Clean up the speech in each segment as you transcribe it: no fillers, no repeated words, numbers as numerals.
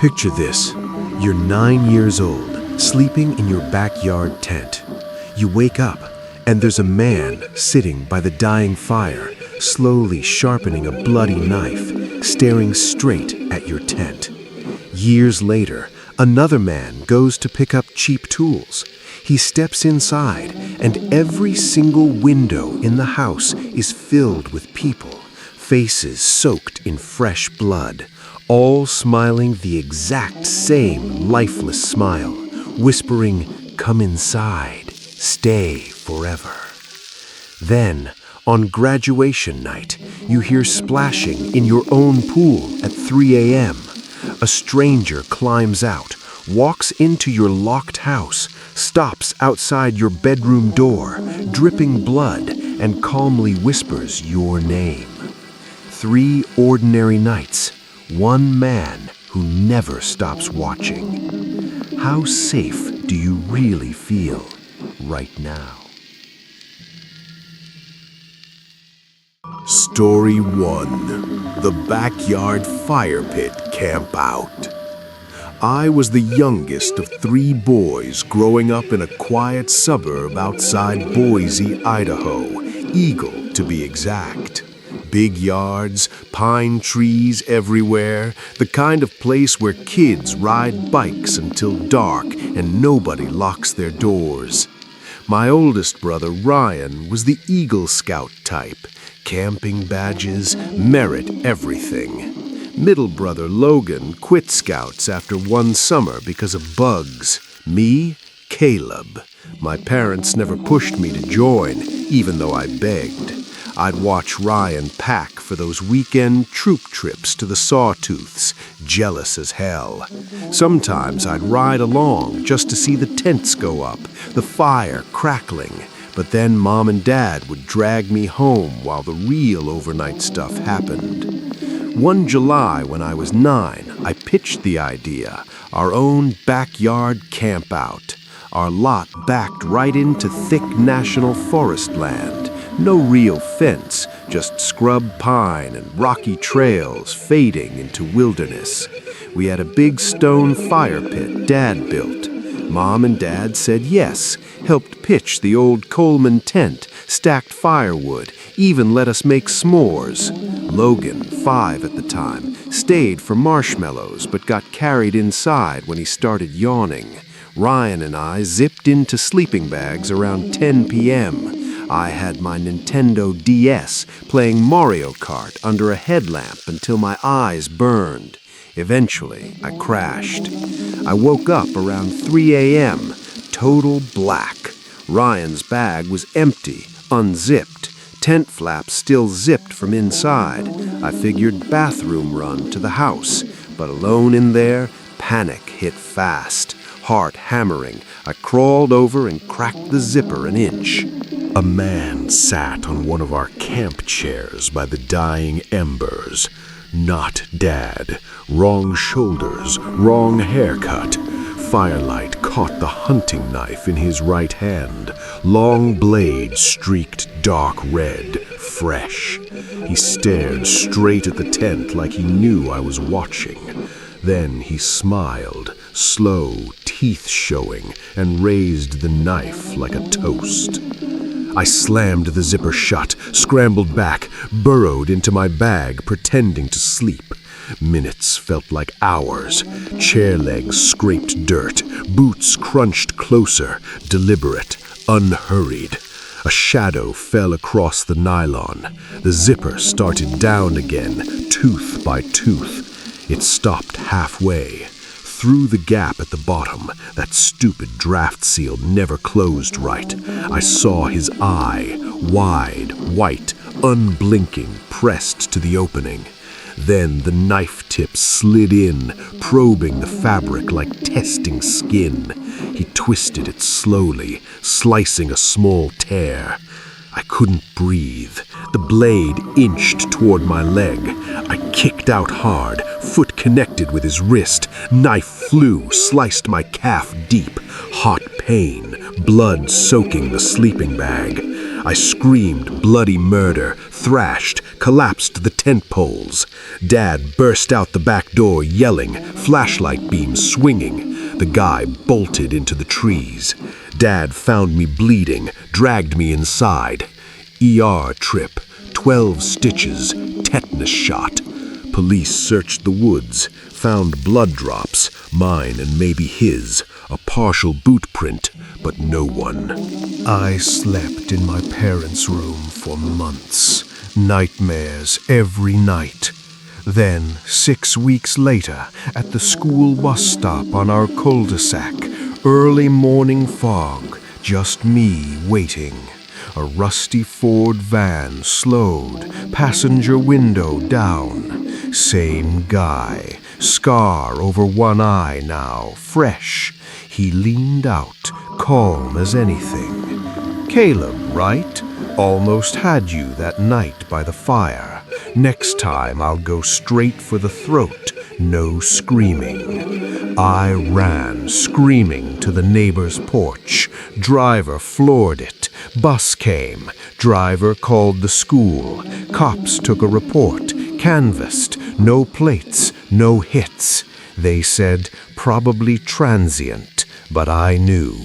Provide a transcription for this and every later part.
Picture this. You're 9 years old, sleeping in your backyard tent. You wake up, and there's a man sitting by the dying fire, slowly sharpening a bloody knife, staring straight at your tent. Years later, another man goes to pick up cheap tools. He steps inside, and every single window in the house is filled with people, faces soaked in fresh blood, all smiling the exact same lifeless smile, whispering, "Come inside, stay forever." Then, on graduation night, you hear splashing in your own pool at 3 a.m. A stranger climbs out, walks into your locked house, stops outside your bedroom door, dripping blood, and calmly whispers your name. 3 ordinary nights, one man who never stops watching. How safe do you really feel right now? Story 1. The Backyard Fire Pit Campout. I was the youngest of 3 boys growing up in a quiet suburb outside Boise, Idaho, Eagle to be exact. Big yards, pine trees everywhere, the kind of place where kids ride bikes until dark and nobody locks their doors. My oldest brother, Ryan, was the Eagle Scout type. Camping badges, merit everything. Middle brother, Logan, quit Scouts after one summer because of bugs. Me, Caleb. My parents never pushed me to join, even though I begged. I'd watch Ryan pack for those weekend troop trips to the Sawtooths, jealous as hell. Sometimes I'd ride along just to see the tents go up, the fire crackling, but then Mom and Dad would drag me home while the real overnight stuff happened. One July when I was 9, I pitched the idea, our own backyard campout. Our lot backed right into thick national forest land. No real fence, just scrub pine and rocky trails fading into wilderness. We had a big stone fire pit Dad built. Mom and Dad said yes, helped pitch the old Coleman tent, stacked firewood, even let us make s'mores. Logan, 5 at the time, stayed for marshmallows but got carried inside when he started yawning. Ryan and I zipped into sleeping bags around 10 p.m. I had my Nintendo DS playing Mario Kart under a headlamp until my eyes burned. Eventually, I crashed. I woke up around 3 a.m., total black. Ryan's bag was empty, unzipped. Tent flaps still zipped from inside. I figured bathroom run to the house, but alone in there, panic hit fast. Heart hammering, I crawled over and cracked the zipper an inch. A man sat on one of our camp chairs by the dying embers. Not Dad. Wrong shoulders, wrong haircut. Firelight caught the hunting knife in his right hand. Long blade streaked dark red, fresh. He stared straight at the tent like he knew I was watching. Then he smiled, slow, teeth showing, and raised the knife like a toast. I slammed the zipper shut, scrambled back, burrowed into my bag, pretending to sleep. Minutes felt like hours. Chair legs scraped dirt, boots crunched closer, deliberate, unhurried. A shadow fell across the nylon. The zipper started down again, tooth by tooth. It stopped halfway. Through the gap at the bottom, that stupid draft seal never closed right. I saw his eye, wide, white, unblinking, pressed to the opening. Then the knife tip slid in, probing the fabric like testing skin. He twisted it slowly, slicing a small tear. I couldn't breathe. The blade inched toward my leg. I kicked out hard, foot connected with his wrist. Knife flew, sliced my calf deep. Hot pain, blood soaking the sleeping bag. I screamed bloody murder, thrashed, collapsed the tent poles. Dad burst out the back door yelling, flashlight beam swinging. The guy bolted into the trees. Dad found me bleeding, dragged me inside. ER trip, 12 stitches, tetanus shot. Police searched the woods, found blood drops, mine and maybe his, a partial boot print, but no one. I slept in my parents' room for months, nightmares every night. Then, 6 weeks later, at the school bus stop on our cul-de-sac, early morning fog, just me waiting. A rusty Ford van slowed, passenger window down. Same guy, scar over one eye now, fresh. He leaned out, calm as anything. Caleb, right? Almost had you that night by the fire. Next time I'll go straight for the throat, no screaming. I ran, screaming, to the neighbor's porch. Driver floored it. Bus came. Driver called the school. Cops took a report, canvassed. No plates, no hits. They said probably transient, but I knew.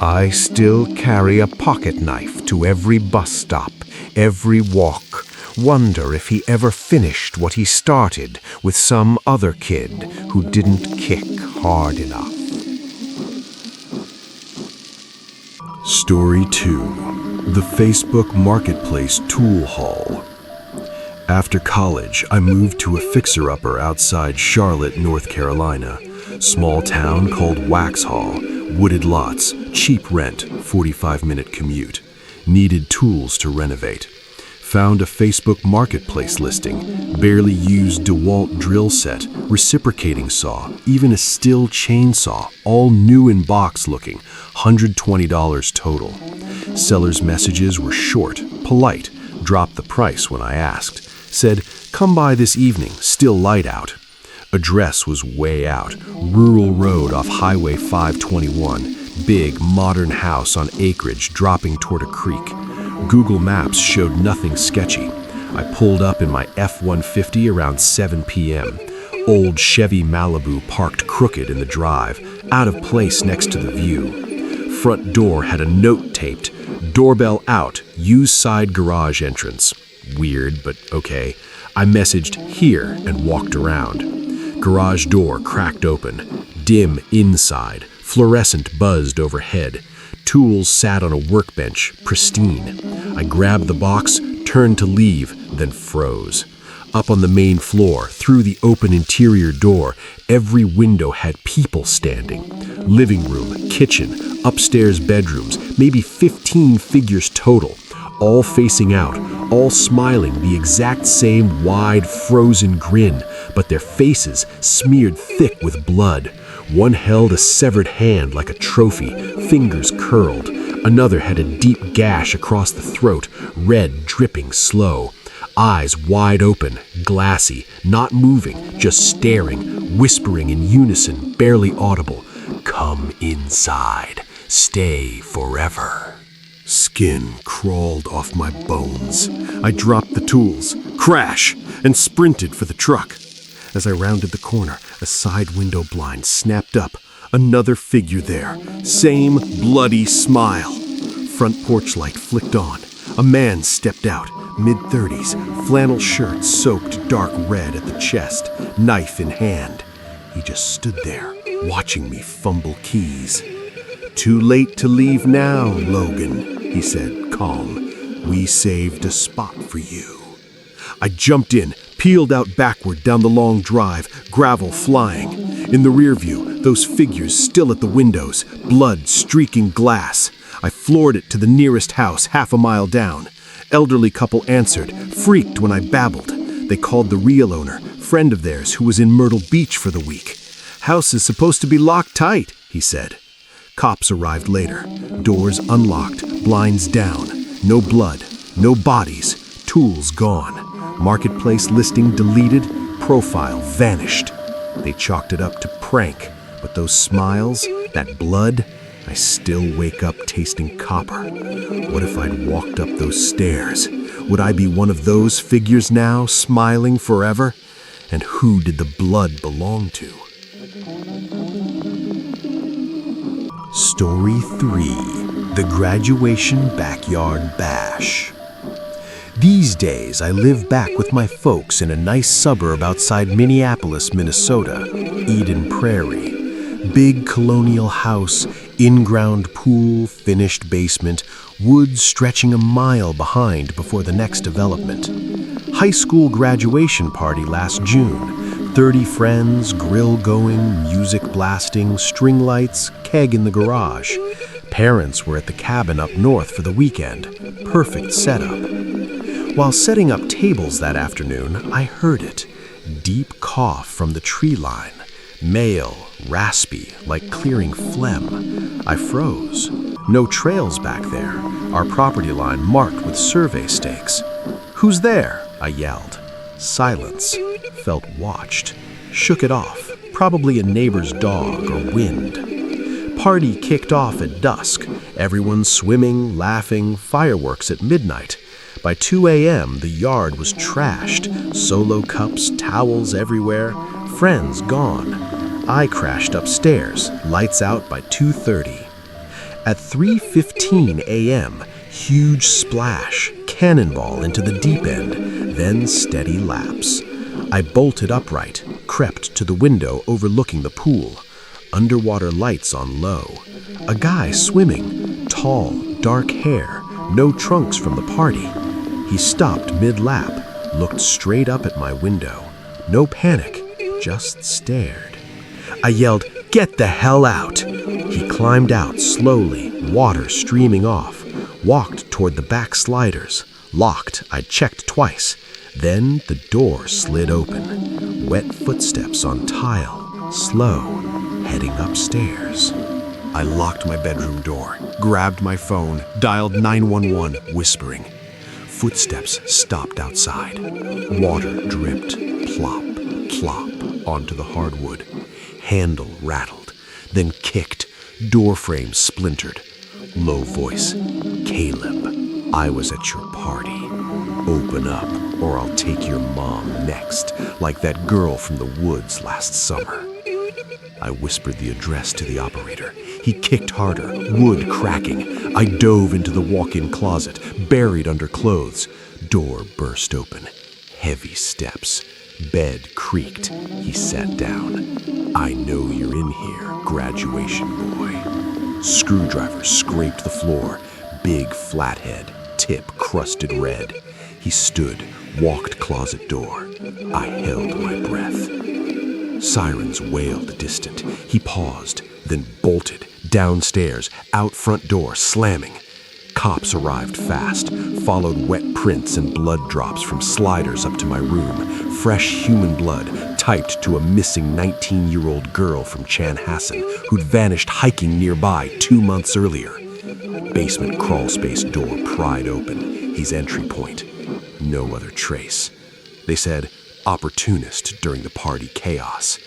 I still carry a pocket knife to every bus stop, every walk. Wonder if he ever finished what he started with some other kid who didn't kick hard enough. Story 2. The Facebook Marketplace Tool Haul. After college, I moved to a fixer-upper outside Charlotte, North Carolina. Small town called Waxhaw. Wooded lots, cheap rent, 45-minute commute. Needed tools to renovate. Found a Facebook Marketplace listing. Barely used DeWalt drill set, reciprocating saw, even a Stihl chainsaw, all new in box looking, $120 total. Seller's messages were short, polite, dropped the price when I asked. Said, come by this evening, still light out. Address was way out, rural road off Highway 521, big modern house on acreage dropping toward a creek. Google Maps showed nothing sketchy. I pulled up in my F-150 around 7 p.m. Old Chevy Malibu parked crooked in the drive, out of place next to the view. Front door had a note taped, doorbell out, use side garage entrance. Weird, but okay. I messaged here and walked around. Garage door cracked open. Dim inside. Fluorescent buzzed overhead. Tools sat on a workbench, pristine. I grabbed the box, turned to leave, then froze. Up on the main floor, through the open interior door, every window had people standing. Living room, kitchen, upstairs bedrooms, maybe 15 figures total. All facing out, all smiling the exact same wide, frozen grin, but their faces smeared thick with blood. One held a severed hand like a trophy, fingers curled. Another had a deep gash across the throat, red dripping slow. Eyes wide open, glassy, not moving, just staring, whispering in unison, barely audible. Come inside, stay forever. Skin crawled off my bones. I dropped the tools, crash, and sprinted for the truck. As I rounded the corner, a side window blind snapped up. Another figure there. Same bloody smile. Front porch light flicked on. A man stepped out, mid-30s, flannel shirt soaked dark red at the chest, knife in hand. He just stood there, watching me fumble keys. Too late to leave now, Logan, he said, calm. We saved a spot for you. I jumped in, peeled out backward down the long drive, gravel flying. In the rear view, those figures still at the windows, blood streaking glass. I floored it to the nearest house half a mile down. Elderly couple answered, freaked when I babbled. They called the real owner, friend of theirs who was in Myrtle Beach for the week. House is supposed to be locked tight, he said. Cops arrived later. Doors unlocked, blinds down. No blood, no bodies, tools gone. Marketplace listing deleted, profile vanished. They chalked it up to prank, but those smiles, that blood, I still wake up tasting copper. What if I'd walked up those stairs? Would I be one of those figures now, smiling forever? And who did the blood belong to? Story 3: The Graduation Backyard Bash. These days, I live back with my folks in a nice suburb outside Minneapolis, Minnesota, Eden Prairie. Big colonial house, in-ground pool, finished basement, woods stretching a mile behind before the next development. High school graduation party last June. 30 friends, grill going, music blasting, string lights, keg in the garage. Parents were at the cabin up north for the weekend. Perfect setup. While setting up tables that afternoon, I heard it. Deep cough from the tree line. Male, raspy, like clearing phlegm. I froze. No trails back there. Our property line marked with survey stakes. "Who's there?" I yelled. Silence. Felt watched. Shook it off. Probably a neighbor's dog or wind. Party kicked off at dusk. Everyone swimming, laughing, fireworks at midnight. By 2 a.m., the yard was trashed. Solo cups, towels everywhere. Friends gone. I crashed upstairs, lights out by 2:30. At 3:15 a.m., huge splash, cannonball into the deep end, then steady laps. I bolted upright, crept to the window overlooking the pool. Underwater lights on low. A guy swimming, tall, dark hair, no trunks from the party. He stopped mid-lap, looked straight up at my window. No panic, just stared. I yelled, "Get the hell out!" He climbed out slowly, water streaming off, walked toward the back sliders. Locked, I checked twice. Then the door slid open. Wet footsteps on tile, slow, heading upstairs. I locked my bedroom door, grabbed my phone, dialed 911, whispering. Footsteps stopped outside. Water dripped, plop, plop, onto the hardwood. Handle rattled, then kicked. Door frame splintered. Low voice. "Caleb, I was at your party. Open up, or I'll take your mom next, like that girl from the woods last summer." I whispered the address to the operator. He kicked harder, wood cracking. I dove into the walk-in closet, buried under clothes. Door burst open. Heavy steps. Bed creaked. He sat down. "I know you're in here, graduation boy." Screwdriver scraped the floor. Big flathead, tip crusted red. He stood, walked closet door. I held my breath. Sirens wailed distant. He paused, then bolted, downstairs, out front door, slamming. Cops arrived fast, followed wet prints and blood drops from sliders up to my room. Fresh human blood, typed to a missing 19-year-old girl from Chanhassen who'd vanished hiking nearby 2 months earlier. Basement crawlspace door pried open, his entry point. No other trace. They said, opportunist during the party chaos.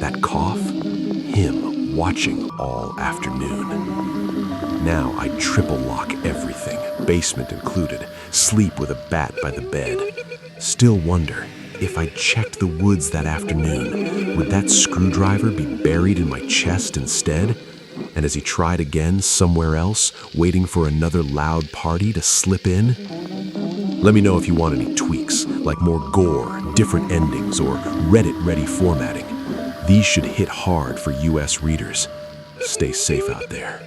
That cough? Him watching all afternoon. Now I triple lock everything, basement included, sleep with a bat by the bed. Still wonder, if I checked the woods that afternoon, would that screwdriver be buried in my chest instead? And as he tried again somewhere else, waiting for another loud party to slip in? Let me know if you want any tweaks, like more gore, different endings, or Reddit-ready formatting. These should hit hard for US readers. Stay safe out there.